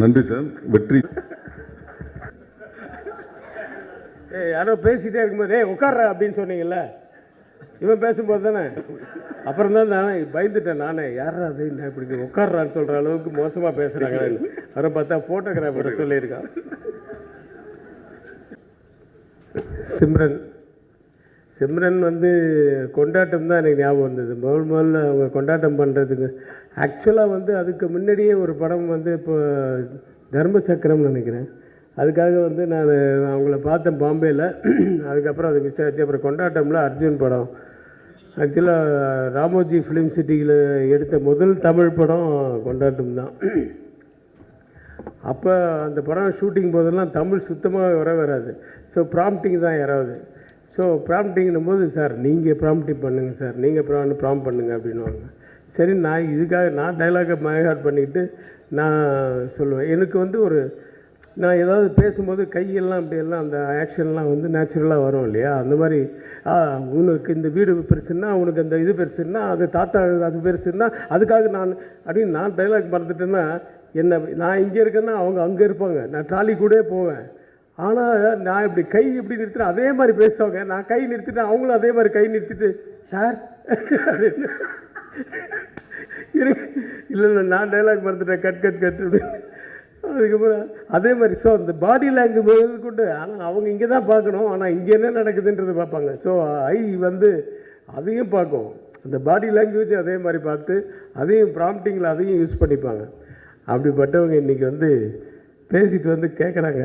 நன்றி சார். வெற்றி. யாரோ பேசிகிட்டே இருக்கும்போது உட்கார்ற அப்படின்னு சொன்னீங்கல்ல, இவன் பேசும்போது தானே, அப்புறம் தான் நானே பயந்துட்டேன். நானே யாரா அது என்ன இப்படி உட்கார்றான்னு சொல்கிற அளவுக்கு மோசமாக பேசுகிறாங்க. அவரை பார்த்தா ஃபோட்டோகிராஃபரை சொல்லியிருக்கான். சிம்ரன் வந்து கொண்டாட்டம் தான் எனக்கு ஞாபகம் வந்தது. முதல்ல அவங்க கொண்டாட்டம் பண்ணுறதுக்கு ஆக்சுவலாக வந்து அதுக்கு முன்னாடியே ஒரு படம் வந்து இப்போ தர்மசக்கரம்னு நினைக்கிறேன், அதுக்காக வந்து நான் அவங்கள பார்த்தேன் பாம்பேயில். அதுக்கப்புறம் அது மிஸ் ஆகிடுச்சு. அப்புறம் கொண்டாட்டமில் அர்ஜுன் படம், ஆக்சுவலாக ராமோஜி ஃபிலிம் சிட்டியில் எடுத்த முதல் தமிழ் படம் கொண்டாட்டம் தான். அப்போ அந்த படம் ஷூட்டிங் போதெல்லாம் தமிழ் சுத்தமாக வராது. ஸோ ப்ராம்ப்டிங் தான் யாராவது. ஸோ ப்ராம்ப்டிங்கும் போது, சார் நீங்கள் ப்ராம்ப்டிங் பண்ணுங்கள் சார், நீங்கள் ப்ராம்ப்ட் பண்ணுங்கள் அப்படின்வாங்க. சரி, நான் இதுக்காக நான் டைலாகை மைஹார்ட் பண்ணிக்கிட்டு நான் சொல்லுவேன். எனக்கு வந்து நான் ஏதாவது பேசும்போது கையெல்லாம் அப்படியெல்லாம் அந்த ஆக்ஷன்லாம் வந்து நேச்சுரலாக வரும் இல்லையா, அந்த மாதிரி உனக்கு இந்த வீடு பெருசுன்னா, உனக்கு அந்த இது பெருசுன்னா, அது தாத்தா அது பெருசுன்னா, அதுக்காக நான் அப்படின்னு நான் டைலாக் மறந்துட்டேன்னா நான் இங்கே இருக்கேன்னா அவங்க அங்கே இருப்பாங்க, நான் ட்ராலி கூட போவேன். ஆனால் நான் இப்படி கை இப்படி நிறுத்தினேன், அதே மாதிரி பேசுவாங்க. நான் கை நிறுத்திட்டேன், அவங்களும் அதே மாதிரி கை நிறுத்திட்டு சார் அப்படின்னு இல்லை நான் டைலாக் மறந்துட்டேன், கட் அப்படின்னு. அதுக்கப்புறம் அதே மாதிரி ஸோ அந்த பாடி லாங்குவேஜ் கொண்டு, ஆனால் அவங்க இங்கே தான் பார்க்கணும், ஆனால் இங்கே என்ன நடக்குதுன்றது பார்ப்பாங்க. ஸோ ஐ வந்து அதையும் பார்க்கும், அந்த பாடி லாங்குவேஜ் அதே மாதிரி பார்த்து அதையும் ப்ராம்ப்டிங்கில் அதையும் யூஸ் பண்ணிப்பாங்க. அப்படிப்பட்டவங்க இன்றைக்கி வந்து பேசிட்டு வந்து கேட்குறாங்க,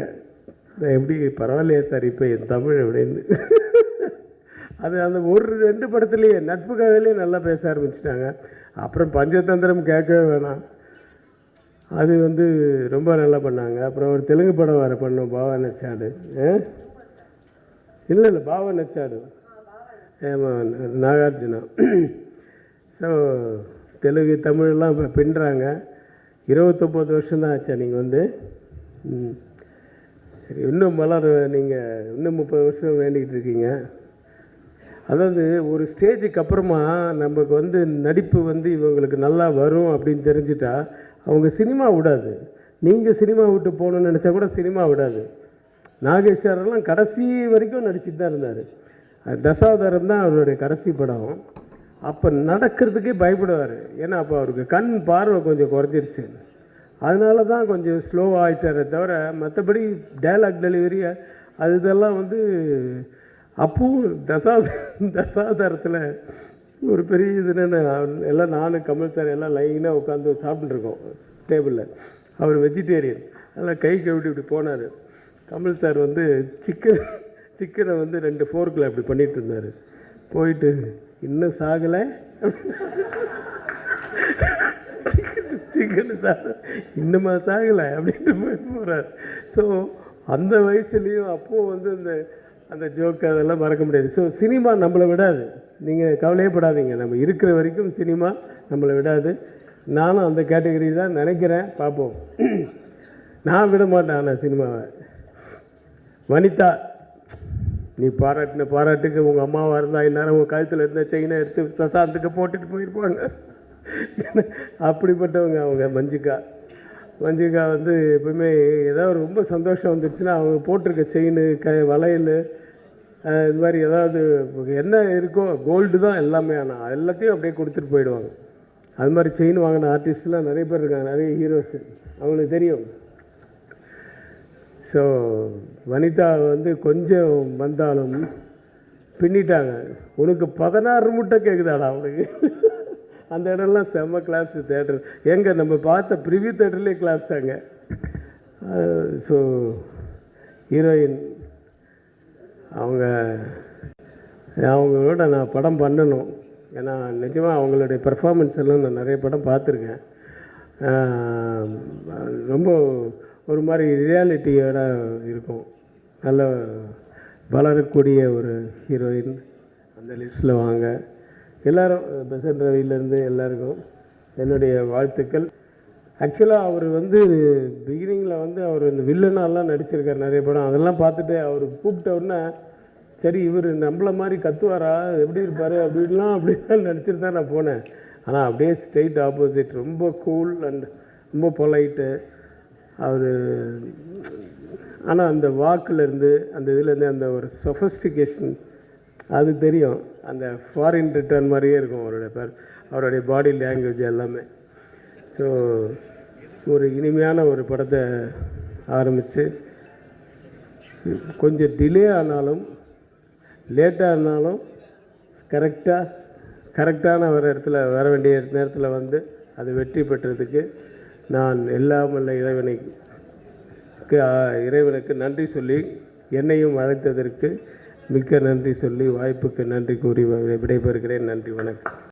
எப்படி பரவாயில்லையா சார் இப்போ என் தமிழ் அப்படின்னு. அது அந்த ஒரு 2 படத்துலேயே நட்புக்காகவே நல்லா பேச ஆரம்பிச்சிட்டாங்க. அப்புறம் பஞ்சதந்திரம் கேட்கவே வேணாம், அது வந்து ரொம்ப நல்லா பண்ணாங்க. அப்புறம் ஒரு தெலுங்கு படம் வேறு பண்ணோம், பாவா நச்சாடு. இல்லை பாவா நச்சாடு, நாகார்ஜுனா. ஸோ தெலுங்கு தமிழெல்லாம் இப்போ பின்னுறாங்க. 29 வருஷம்தான் ஆச்சா நீங்கள் வந்து? சரி, இன்னும் நீங்கள் இன்னும் 30 வருஷம் வேண்டிக்கிட்டு இருக்கீங்க. அதாவது ஒரு ஸ்டேஜுக்கு அப்புறமா நமக்கு வந்து நடிப்பு வந்து இவங்களுக்கு நல்லா வரும் அப்படின்னு தெரிஞ்சிட்டா அவங்க சினிமா விடாது. நீங்கள் சினிமா விட்டு போகணுன்னு நினச்சா கூட சினிமா விடாது. நாகேஷ் சாரெல்லாம் கடைசி வரைக்கும் நடிச்சுட்டு தான் இருந்தார். தசாவதாரம் தான் அவருடைய கடைசி படம். அப்போ நடக்கிறதுக்கே பயப்படுவார், ஏன்னா அப்போ அவருக்கு கண் பார்வை கொஞ்சம் குறைஞ்சிருச்சு. அதனால தான் கொஞ்சம் ஸ்லோவாக ஆகிட்டாரே தவிர, மற்றபடி டைலாக் டெலிவரி அது இதெல்லாம் வந்து அப்பவும் தசாவதாரத்தில் ஒரு பெரிய இது என்னென்ன, எல்லாம் நானும் கமல் சார் எல்லாம் லைனாக உட்காந்து சாப்பிட்டுருக்கோம் டேபிளில். அவர் வெஜிடேரியன், அதெல்லாம் கை கழுவிட்டு இப்படி போனார். கமல் சார் வந்து சிக்கனை வந்து 2 ஃபோர்க்கில் அப்படி பண்ணிகிட்டு இருந்தார். போயிட்டு இன்னும் சாகலை சிக்கன் இன்னுமா சாகலை அப்படின்ட்டு போகிறார். ஸோ அந்த வயசுலேயும் அப்போது வந்து அந்த ஜோக்கு அதெல்லாம் மறக்க முடியாது. ஸோ சினிமா நம்மளை விடாது, நீங்கள் கவலையப்படாதீங்க, நம்ம இருக்கிற வரைக்கும் சினிமா நம்மளை விடாது. நானும் அந்த கேட்டகரி தான் நினைக்கிறேன், பார்ப்போம். நான் விட மாட்டேன். ஆனால் சினிமாவை வனிதா, நீ பாராட்டின பாராட்டுக்கு உங்கள் அம்மாவாக இருந்தால் இந்நேரம் உங்கள் கழுத்தில் இருந்த செயினை எடுத்து பிரசாந்துக்கு போட்டுட்டு போயிருப்பாங்க. அப்படிப்பட்டவங்க அவங்க. மஞ்சிகா வந்து எப்பவுமே ஏதாவது ரொம்ப சந்தோஷம் வந்துடுச்சுன்னா அவங்க போட்டிருக்க செயின் வளையல் இது மாதிரி ஏதாவது என்ன இருக்கோ, கோல்டு தான் எல்லாமே, ஆனால் எல்லாத்தையும் அப்படியே கொடுத்துட்டு போயிடுவாங்க. அது மாதிரி செயின் வாங்கின ஆர்டிஸ்ட்லாம் நிறைய பேர் இருக்காங்க, நிறைய ஹீரோஸ், அவங்களுக்கு தெரியும். ஸோ வனிதா வந்து கொஞ்சம் வந்தாலும் பின்னிட்டாங்க. உனக்கு 16 முட்டை கேட்குதாடா அவனுக்கு. அந்த இடம்லாம் செம்ம கிளாப்ஸு தேட்டர். எங்கே நம்ம பார்த்த ப்ரிவியூ தேட்டர்லேயே கிளாப்ஸாங்க. ஸோ ஹீரோயின் அவங்களோட நான் படம் பண்ணணும். ஏன்னா நிஜமாக அவங்களுடைய பெர்ஃபார்மன்ஸ் எல்லாம் நான் நிறைய படம் பார்த்துருக்கேன். ரொம்ப ஒரு மாதிரி ரியாலிட்டியோட இருக்கும், நல்ல வளரக்கூடிய ஒரு ஹீரோயின். அந்த லிஸ்ட்டில் வாங்க எல்லோரும், பெசன்ட் ரவிலேருந்து எல்லாருக்கும் என்னுடைய வாழ்த்துக்கள். ஆக்சுவலாக அவர் வந்து பிகினிங்கில் வந்து அவர் இந்த வில்லனாலாம் நடிச்சிருக்கார் நிறைய படம். அதெல்லாம் பார்த்துட்டு அவர் கூப்பிட்ட உடனே சரி இவர் நம்மள மாதிரி கத்துவாரா, எப்படி இருப்பார் அப்படின்லாம் நினச்சிட்டு தான் நான் போனேன். ஆனால் அப்படியே ஸ்ட்ரெயிட் ஆப்போசிட், ரொம்ப கூல் அண்ட் ரொம்ப பொலைட்டு. அவர் ஆனால் அந்த வாக்குலேருந்து அந்த இதுலேருந்து அந்த ஒரு சொஃபஸ்டிகேஷன் அது தெரியும். அந்த ஃபாரின் ரிட்டர்ன் மாதிரியே இருக்கும் அவருடைய பாடி லாங்குவேஜ் எல்லாமே. ஸோ ஒரு இனிமையான ஒரு படத்தை ஆரம்பித்து கொஞ்சம் டிலே ஆனாலும் லேட்டாக இருந்தாலும் கரெக்டான ஒரு இடத்துல வர வேண்டிய நேரத்தில் வந்து அது வெற்றி பெற்றதுக்கு நான் எல்லாம் வல்ல இறைவனுக்கு நன்றி சொல்லி, என்னையும் அழைத்ததற்கு மிக்க நன்றி சொல்லி, வாய்ப்புக்கு நன்றி கூறி விடைபெறுகிறேன். நன்றி, வணக்கம்.